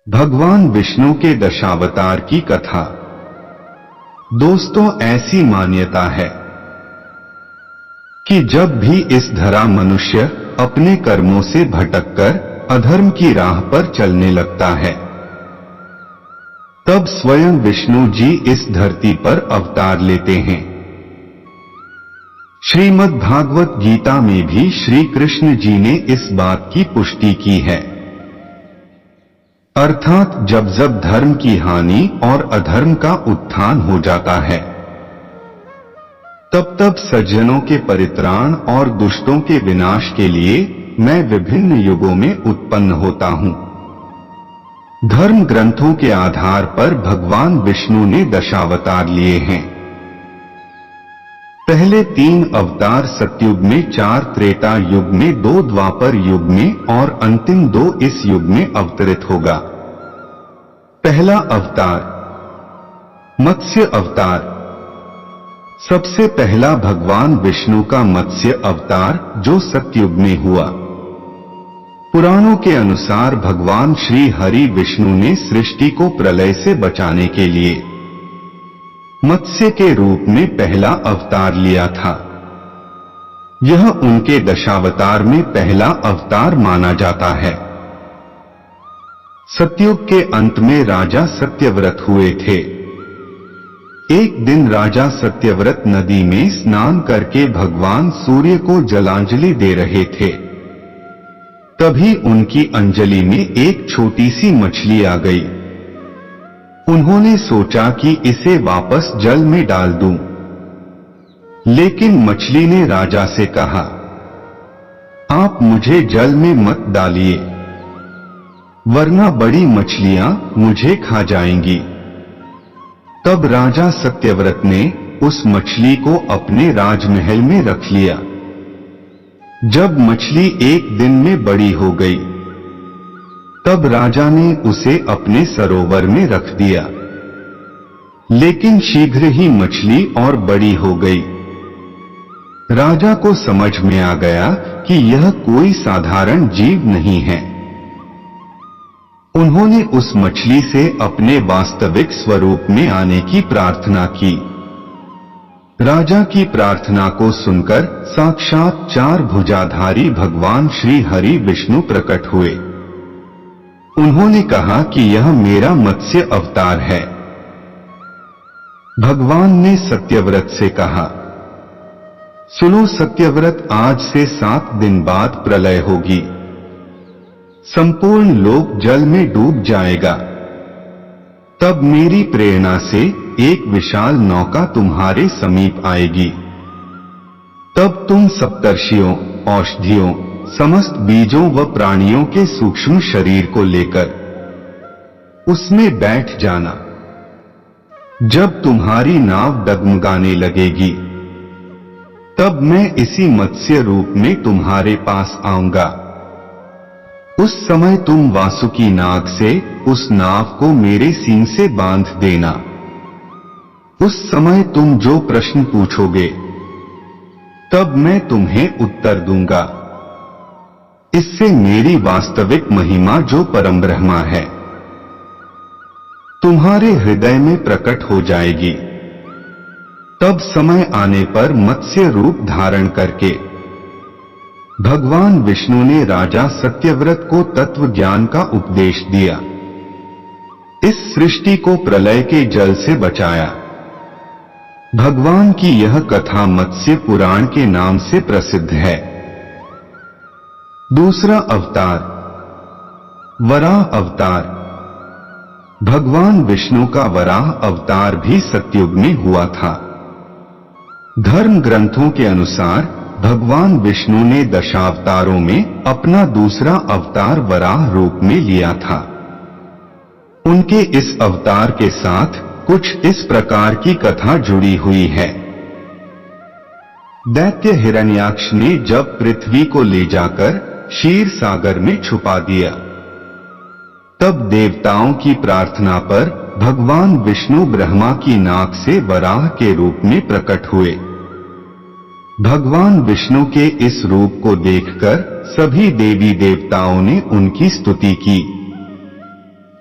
भगवान विष्णु के दशावतार की कथा। दोस्तों, ऐसी मान्यता है कि जब भी इस धरा मनुष्य अपने कर्मों से भटककर अधर्म की राह पर चलने लगता है, तब स्वयं विष्णु जी इस धरती पर अवतार लेते हैं। श्रीमद् भागवत गीता में भी श्री कृष्ण जी ने इस बात की पुष्टि की है। अर्थात जब जब धर्म की हानि और अधर्म का उत्थान हो जाता है, तब तब सज्जनों के परित्राण और दुष्टों के विनाश के लिए मैं विभिन्न युगों में उत्पन्न होता हूं। धर्म ग्रंथों के आधार पर भगवान विष्णु ने दशावतार लिए हैं। पहले 3 अवतार सतयुग में, 4 त्रेता युग में, 2 द्वापर युग में और अंतिम 2 इस युग में अवतरित होगा। पहला अवतार मत्स्य अवतार। सबसे पहला भगवान विष्णु का मत्स्य अवतार जो सतयुग में हुआ। पुराणों के अनुसार भगवान श्री हरि विष्णु ने सृष्टि को प्रलय से बचाने के लिए मत्स्य के रूप में पहला अवतार लिया था। यह उनके दशावतार में पहला अवतार माना जाता है। सतयुग के अंत में राजा सत्यव्रत हुए थे। एक दिन राजा सत्यव्रत नदी में स्नान करके भगवान सूर्य को जलांजलि दे रहे थे। तभी उनकी अंजलि में एक छोटी सी मछली आ गई। उन्होंने सोचा कि इसे वापस जल में डाल दूं, लेकिन मछली ने राजा से कहा, आप मुझे जल में मत डालिए, वरना बड़ी मछलियां मुझे खा जाएंगी। तब राजा सत्यव्रत ने उस मछली को अपने राजमहल में रख लिया। जब मछली एक दिन में बड़ी हो गई, तब राजा ने उसे अपने सरोवर में रख दिया। लेकिन शीघ्र ही मछली और बड़ी हो गई। राजा को समझ में आ गया कि यह कोई साधारण जीव नहीं है। उन्होंने उस मछली से अपने वास्तविक स्वरूप में आने की प्रार्थना की। राजा की प्रार्थना को सुनकर साक्षात 4 भुजाधारी भगवान श्री हरि विष्णु प्रकट हुए। उन्होंने कहा कि यह मेरा मत्स्य अवतार है। भगवान ने सत्यव्रत से कहा, सुनो सत्यव्रत, आज से 7 दिन बाद प्रलय होगी। संपूर्ण लोक जल में डूब जाएगा। तब मेरी प्रेरणा से एक विशाल नौका तुम्हारे समीप आएगी। तब तुम सप्तर्षियों, औषधियों, समस्त बीजों व प्राणियों के सूक्ष्म शरीर को लेकर उसमें बैठ जाना। जब तुम्हारी नाव डगमगाने लगेगी, तब मैं इसी मत्स्य रूप में तुम्हारे पास आऊंगा। उस समय तुम वासुकी नाग से उस नाव को मेरे सींग से बांध देना। उस समय तुम जो प्रश्न पूछोगे, तब मैं तुम्हें उत्तर दूंगा। इससे मेरी वास्तविक महिमा जो परम ब्रह्मा है, तुम्हारे हृदय में प्रकट हो जाएगी। तब समय आने पर मत्स्य रूप धारण करके भगवान विष्णु ने राजा सत्यव्रत को तत्व ज्ञान का उपदेश दिया। इस सृष्टि को प्रलय के जल से बचाया। भगवान की यह कथा मत्स्य पुराण के नाम से प्रसिद्ध है। दूसरा अवतार वराह अवतार। भगवान विष्णु का वराह अवतार भी सतयुग में हुआ था। धर्म ग्रंथों के अनुसार भगवान विष्णु ने दशावतारों में अपना दूसरा अवतार वराह रूप में लिया था। उनके इस अवतार के साथ कुछ इस प्रकार की कथा जुड़ी हुई है। दैत्य हिरण्याक्ष ने जब पृथ्वी को ले जाकर क्षीर सागर में छुपा दिया, तब देवताओं की प्रार्थना पर भगवान विष्णु ब्रह्मा की नाक से वराह के रूप में प्रकट हुए। भगवान विष्णु के इस रूप को देखकर सभी देवी देवताओं ने उनकी स्तुति की।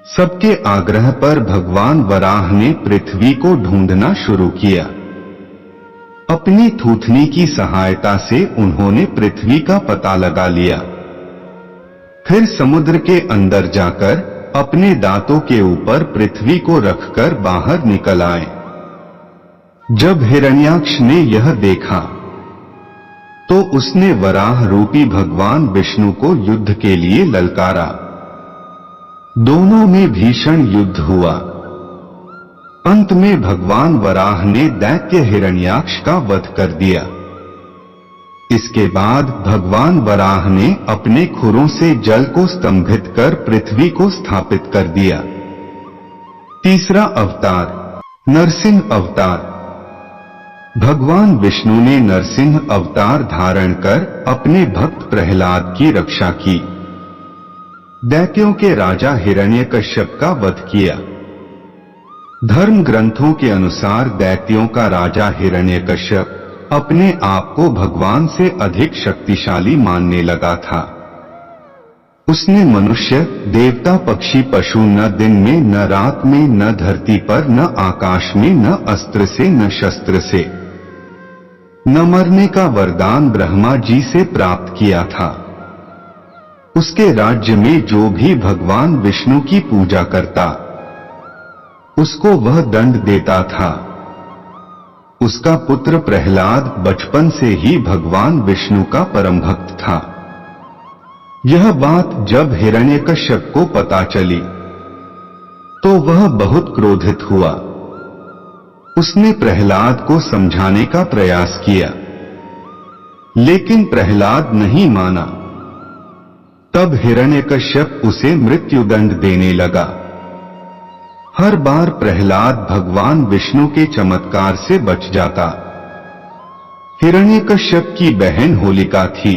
सबके आग्रह पर भगवान वराह ने पृथ्वी को ढूंढना शुरू किया। अपनी थूथनी की सहायता से उन्होंने पृथ्वी का पता लगा लिया। फिर समुद्र के अंदर जाकर अपने दांतों के ऊपर पृथ्वी को रखकर बाहर निकल आए। जब हिरण्याक्ष ने यह देखा तो उसने वराह रूपी भगवान विष्णु को युद्ध के लिए ललकारा। दोनों में भीषण युद्ध हुआ। अंत में भगवान वराह ने दैत्य हिरण्याक्ष का वध कर दिया। इसके बाद भगवान वराह ने अपने खुरों से जल को स्तंभित कर पृथ्वी को स्थापित कर दिया। तीसरा अवतार, नरसिंह अवतार। भगवान विष्णु ने नरसिंह अवतार धारण कर अपने भक्त प्रहलाद की रक्षा की। दैत्यों के राजा हिरण्यकश्यप का वध किया। धर्म ग्रंथों के अनुसार दैत्यों का राजा हिरण्यकश्यप अपने आप को भगवान से अधिक शक्तिशाली मानने लगा था। उसने मनुष्य, देवता, पक्षी, पशु न दिन में न रात में, न धरती पर न आकाश में, न अस्त्र से न शस्त्र से, न मरने का वरदान ब्रह्मा जी से प्राप्त किया था। उसके राज्य में जो भी भगवान विष्णु की पूजा करता उसको वह दंड देता था। उसका पुत्र प्रहलाद बचपन से ही भगवान विष्णु का परम भक्त था। यह बात जब हिरण्यकश्यप को पता चली तो वह बहुत क्रोधित हुआ। उसने प्रहलाद को समझाने का प्रयास किया, लेकिन प्रहलाद नहीं माना। तब हिरण्यकश्यप उसे मृत्युदंड देने लगा। हर बार प्रहलाद भगवान विष्णु के चमत्कार से बच जाता। हिरण्यकश्यप की बहन होलिका थी,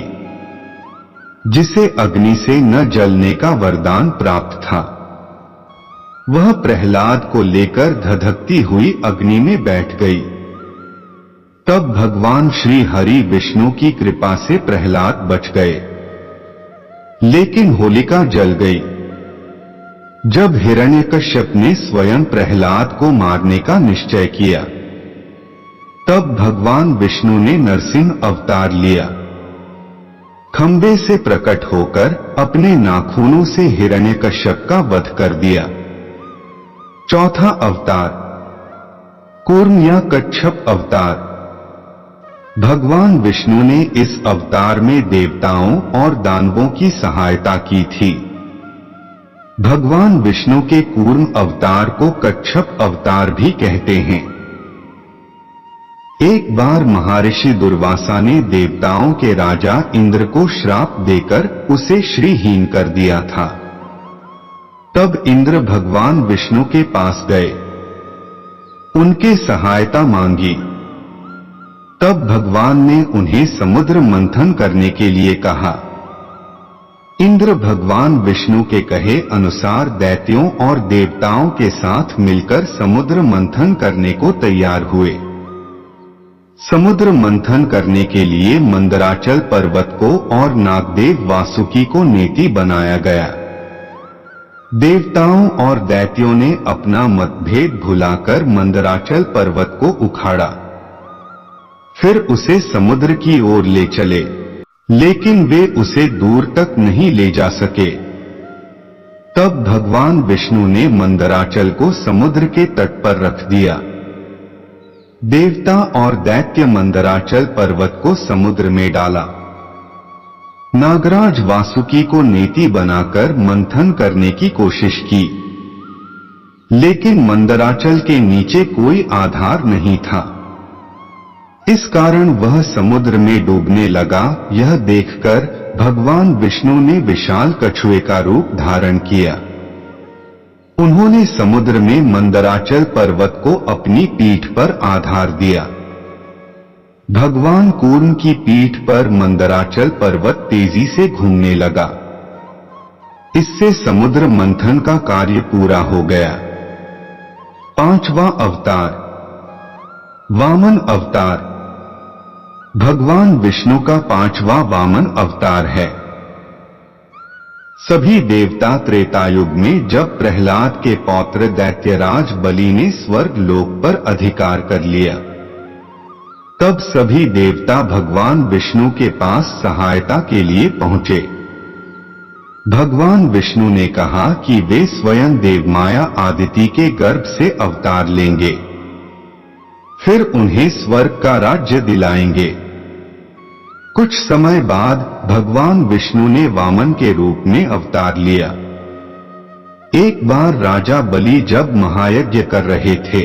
जिसे अग्नि से न जलने का वरदान प्राप्त था। वह प्रहलाद को लेकर धधकती हुई अग्नि में बैठ गई। तब भगवान श्री हरि विष्णु की कृपा से प्रहलाद बच गए, लेकिन होलिका जल गई। जब हिरण्यकश्यप ने स्वयं प्रहलाद को मारने का निश्चय किया, तब भगवान विष्णु ने नरसिंह अवतार लिया। खंबे से प्रकट होकर अपने नाखूनों से हिरण्यकश्यप का वध कर दिया। चौथा अवतार, कूर्म या कच्छप अवतार। भगवान विष्णु ने इस अवतार में देवताओं और दानवों की सहायता की थी। भगवान विष्णु के कूर्म अवतार को कच्छप अवतार भी कहते हैं। एक बार महर्षि दुर्वासा ने देवताओं के राजा इंद्र को श्राप देकर उसे श्रीहीन कर दिया था। तब इंद्र भगवान विष्णु के पास गए, उनके सहायता मांगी। तब भगवान ने उन्हें समुद्र मंथन करने के लिए कहा। इंद्र भगवान विष्णु के कहे अनुसार दैत्यों और देवताओं के साथ मिलकर समुद्र मंथन करने को तैयार हुए। समुद्र मंथन करने के लिए मंदराचल पर्वत को और नागदेव वासुकी को नेति बनाया गया। देवताओं और दैत्यों ने अपना मतभेद भुलाकर मंदराचल पर्वत को उखाड़ा, फिर उसे समुद्र की ओर ले चले, लेकिन वे उसे दूर तक नहीं ले जा सके। तब भगवान विष्णु ने मंदराचल को समुद्र के तट पर रख दिया। देवता और दैत्य मंदराचल पर्वत को समुद्र में डाला। नागराज वासुकी को नेति बनाकर मंथन करने की कोशिश की, लेकिन मंदराचल के नीचे कोई आधार नहीं था। इस कारण वह समुद्र में डूबने लगा। यह देखकर भगवान विष्णु ने विशाल कछुए का रूप धारण किया। उन्होंने समुद्र में मंदराचल पर्वत को अपनी पीठ पर आधार दिया। भगवान कूर्म की पीठ पर मंदराचल पर्वत तेजी से घूमने लगा। इससे समुद्र मंथन का कार्य पूरा हो गया। पांचवा अवतार, वामन अवतार। भगवान विष्णु का पांचवा वामन अवतार है। सभी देवता त्रेतायुग में जब प्रहलाद के पौत्र दैत्यराज बलि ने स्वर्ग लोक पर अधिकार कर लिया, तब सभी देवता भगवान विष्णु के पास सहायता के लिए पहुंचे। भगवान विष्णु ने कहा कि वे स्वयं देवमाया आदिति के गर्भ से अवतार लेंगे, फिर उन्हें स्वर्ग का राज्य दिलाएंगे। कुछ समय बाद भगवान विष्णु ने वामन के रूप में अवतार लिया। एक बार राजा बलि जब महायज्ञ कर रहे थे,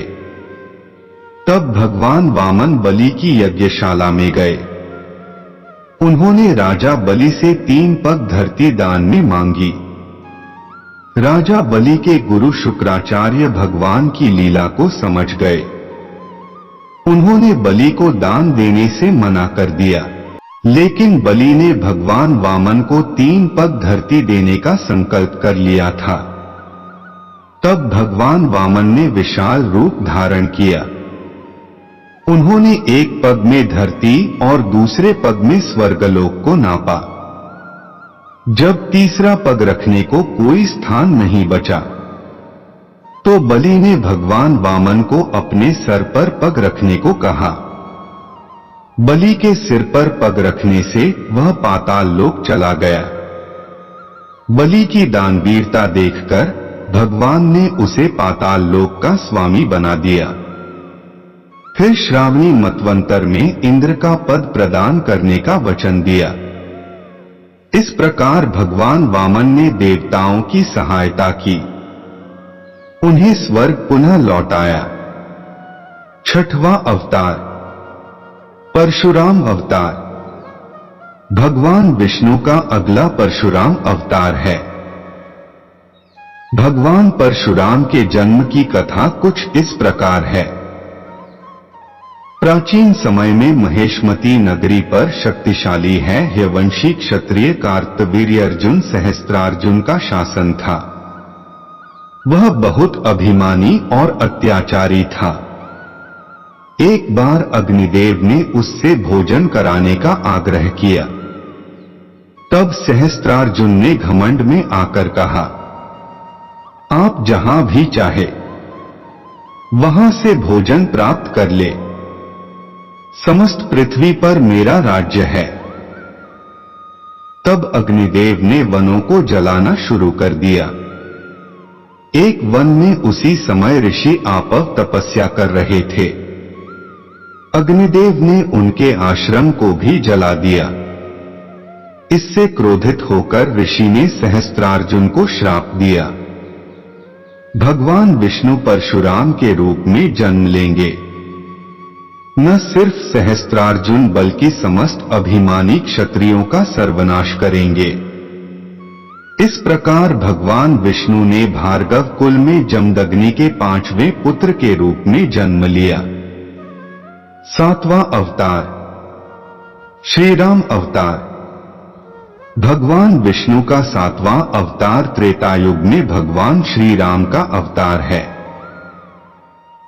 तब भगवान वामन बलि की यज्ञशाला में गए। उन्होंने राजा बलि से 3 पग धरती दान में मांगी। राजा बलि के गुरु शुक्राचार्य भगवान की लीला को समझ गए। उन्होंने बलि को दान देने से मना कर दिया, लेकिन बलि ने भगवान वामन को 3 पग धरती देने का संकल्प कर लिया था। तब भगवान वामन ने विशाल रूप धारण किया। उन्होंने एक पग में धरती और दूसरे पग में स्वर्गलोक को नापा। जब तीसरा पग रखने को कोई स्थान नहीं बचा, तो बलि ने भगवान वामन को अपने सर पर पग रखने को कहा। बलि के सिर पर पग रखने से वह पाताल लोक चला गया। बलि की दानवीरता देखकर भगवान ने उसे पाताल लोक का स्वामी बना दिया। फिर श्रावणी मतवंतर में इंद्र का पद प्रदान करने का वचन दिया। इस प्रकार भगवान वामन ने देवताओं की सहायता की, उन्हें स्वर्ग पुनः लौटाया। 6वां अवतार परशुराम अवतार। भगवान विष्णु का अगला परशुराम अवतार है। भगवान परशुराम के जन्म की कथा कुछ इस प्रकार है। प्राचीन समय में महेशमती नगरी पर शक्तिशाली है यवंशी क्षत्रिय कार्तवीर्य अर्जुन सहस्त्रार्जुन का शासन था। वह बहुत अभिमानी और अत्याचारी था। एक बार अग्निदेव ने उससे भोजन कराने का आग्रह किया। तब सहस्त्रार्जुन ने घमंड में आकर कहा, आप जहां भी चाहे वहां से भोजन प्राप्त कर ले, समस्त पृथ्वी पर मेरा राज्य है। तब अग्निदेव ने वनों को जलाना शुरू कर दिया। एक वन में उसी समय ऋषि आपव तपस्या कर रहे थे। अग्निदेव ने उनके आश्रम को भी जला दिया। इससे क्रोधित होकर ऋषि ने सहस्त्रार्जुन को श्राप दिया, भगवान विष्णु परशुराम के रूप में जन्म लेंगे। न सिर्फ सहस्त्रार्जुन बल्कि समस्त अभिमानी क्षत्रियों का सर्वनाश करेंगे। इस प्रकार भगवान विष्णु ने भार्गव कुल में जमदग्नि के 5वें पुत्र के रूप में जन्म लिया। 7वां अवतार श्री राम अवतार। भगवान विष्णु का 7वां अवतार त्रेतायुग में भगवान श्री राम का अवतार है।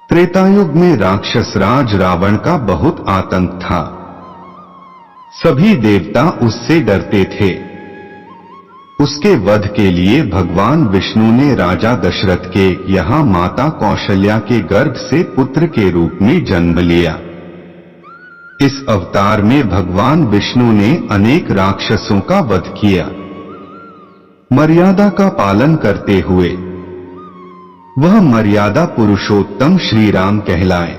त्रेतायुग में राक्षस राज रावण का बहुत आतंक था। सभी देवता उससे डरते थे। उसके वध के लिए भगवान विष्णु ने राजा दशरथ के यहाँ माता कौशल्या के गर्भ से पुत्र के रूप में जन्म लिया। इस अवतार में भगवान विष्णु ने अनेक राक्षसों का वध किया। मर्यादा का पालन करते हुए वह मर्यादा पुरुषोत्तम श्री राम कहलाए।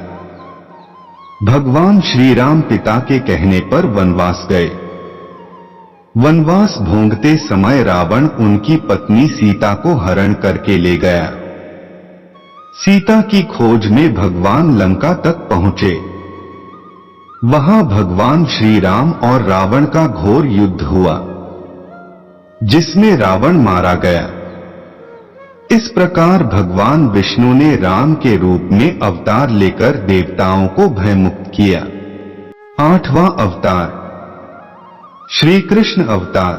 भगवान श्री राम पिता के कहने पर वनवास गए। वनवास भोगते समय रावण उनकी पत्नी सीता को हरण करके ले गया। सीता की खोज में भगवान लंका तक पहुंचे। वहां भगवान श्री राम और रावण का घोर युद्ध हुआ, जिसमें रावण मारा गया। इस प्रकार भगवान विष्णु ने राम के रूप में अवतार लेकर देवताओं को भयमुक्त किया। 8वां अवतार श्री कृष्ण अवतार।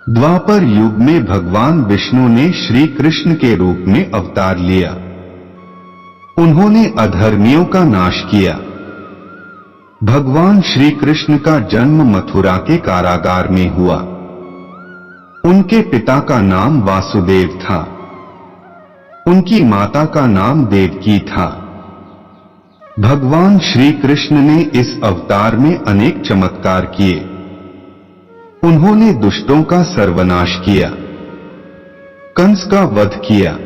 द्वापर युग में भगवान विष्णु ने श्री कृष्ण के रूप में अवतार लिया। उन्होंने अधर्मियों का नाश किया। भगवान श्री कृष्ण का जन्म मथुरा के कारागार में हुआ। उनके पिता का नाम वासुदेव था। उनकी माता का नाम देवकी था। भगवान श्री कृष्ण ने इस अवतार में अनेक चमत्कार किए। उन्होंने दुष्टों का सर्वनाश किया, कंस का वध किया।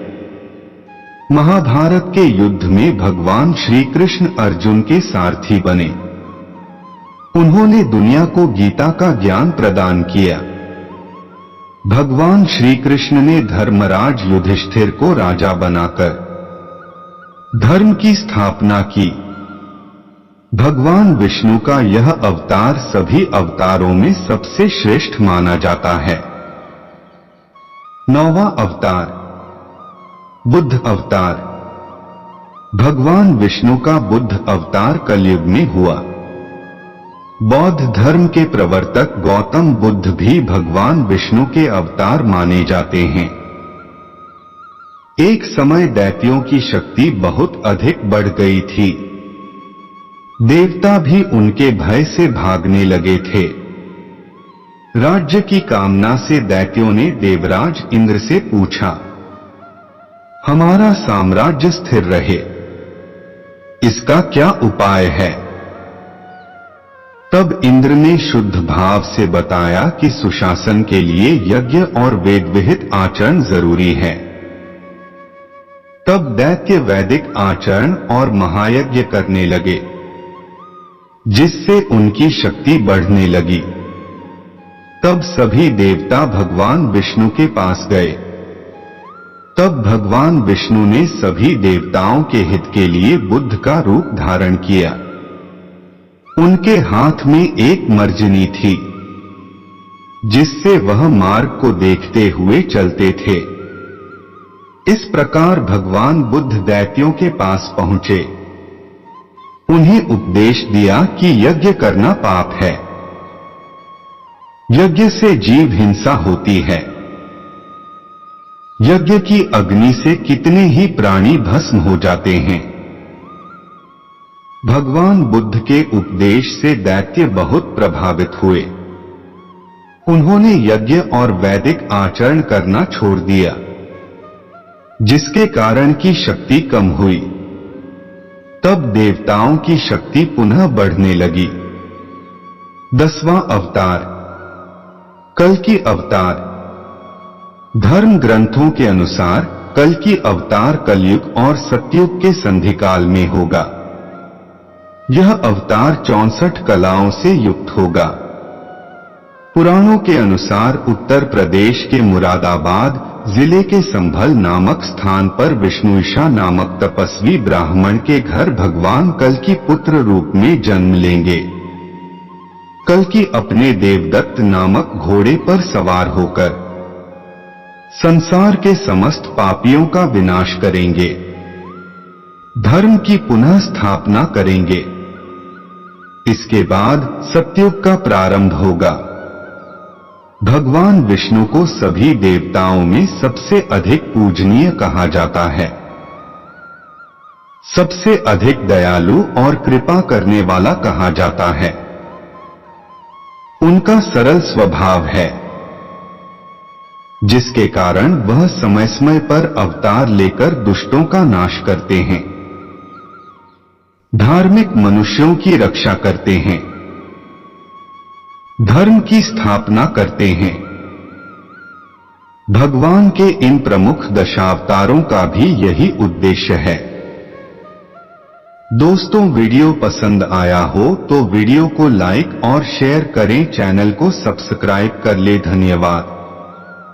महाभारत के युद्ध में भगवान श्री कृष्ण अर्जुन के सारथी बने। उन्होंने दुनिया को गीता का ज्ञान प्रदान किया। भगवान श्री कृष्ण ने धर्मराज युधिष्ठिर को राजा बनाकर धर्म की स्थापना की। भगवान विष्णु का यह अवतार सभी अवतारों में सबसे श्रेष्ठ माना जाता है। 9वां अवतार बुद्ध अवतार। भगवान विष्णु का बुद्ध अवतार कलयुग में हुआ। बौद्ध धर्म के प्रवर्तक गौतम बुद्ध भी भगवान विष्णु के अवतार माने जाते हैं। एक समय दैत्यों की शक्ति बहुत अधिक बढ़ गई थी। देवता भी उनके भय से भागने लगे थे। राज्य की कामना से दैत्यों ने देवराज इंद्र से पूछा, हमारा साम्राज्य स्थिर रहे, इसका क्या उपाय है? तब इंद्र ने शुद्ध भाव से बताया कि सुशासन के लिए यज्ञ और वेद विहित आचरण जरूरी है। तब दैत्य वैदिक आचरण और महायज्ञ करने लगे, जिससे उनकी शक्ति बढ़ने लगी। तब सभी देवता भगवान विष्णु के पास गए। तब भगवान विष्णु ने सभी देवताओं के हित के लिए बुद्ध का रूप धारण किया। उनके हाथ में एक मर्जनी थी, जिससे वह मार्ग को देखते हुए चलते थे। इस प्रकार भगवान बुद्ध दैत्यों के पास पहुंचे। उन्हें उपदेश दिया कि यज्ञ करना पाप है। यज्ञ से जीव हिंसा होती है। यज्ञ की अग्नि से कितने ही प्राणी भस्म हो जाते हैं। भगवान बुद्ध के उपदेश से दैत्य बहुत प्रभावित हुए। उन्होंने यज्ञ और वैदिक आचरण करना छोड़ दिया, जिसके कारण की शक्ति कम हुई। तब देवताओं की शक्ति पुनः बढ़ने लगी। 10वां अवतार कल्कि अवतार। धर्म ग्रंथों के अनुसार कल्कि अवतार कलयुग और सतयुग के संधिकाल में होगा। यह अवतार 64 कलाओं से युक्त होगा। पुराणों के अनुसार उत्तर प्रदेश के मुरादाबाद जिले के संभल नामक स्थान पर विष्णुईशा नामक तपस्वी ब्राह्मण के घर भगवान कल्कि पुत्र रूप में जन्म लेंगे। कल्कि अपने देवदत्त नामक घोड़े पर सवार होकर संसार के समस्त पापियों का विनाश करेंगे, धर्म की पुनः स्थापना करेंगे। इसके बाद सतयुग का प्रारंभ होगा। भगवान विष्णु को सभी देवताओं में सबसे अधिक पूजनीय कहा जाता है। सबसे अधिक दयालु और कृपा करने वाला कहा जाता है। उनका सरल स्वभाव है, जिसके कारण वह समय समय पर अवतार लेकर दुष्टों का नाश करते हैं, धार्मिक मनुष्यों की रक्षा करते हैं, धर्म की स्थापना करते हैं। भगवान के इन प्रमुख दशावतारों का भी यही उद्देश्य है। दोस्तों, वीडियो पसंद आया हो तो वीडियो को लाइक और शेयर करें, चैनल को सब्सक्राइब कर ले। धन्यवाद।